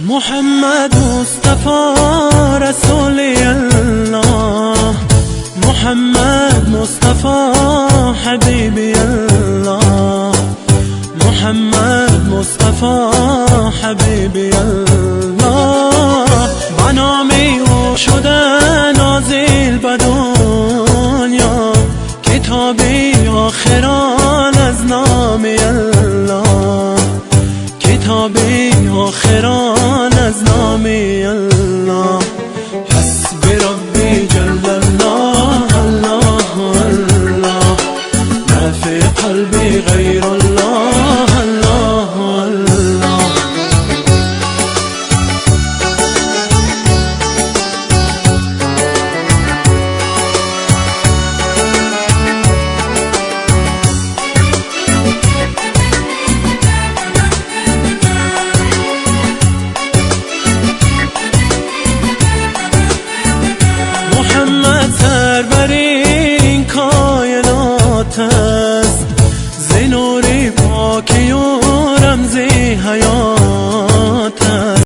محمد مصطفى رسول الله، محمد مصطفى حبيبي الله، محمد مصطفى حبیبی الله. با نامی او شده نازل به دنیا، کتابی آخران از نام الله، کتابی آخران از نام الله. حسبی ربی جل الله، الله الله، ما فی قلبی غیر الله، الله الله. سربرین کائنات است، ز نور پاکی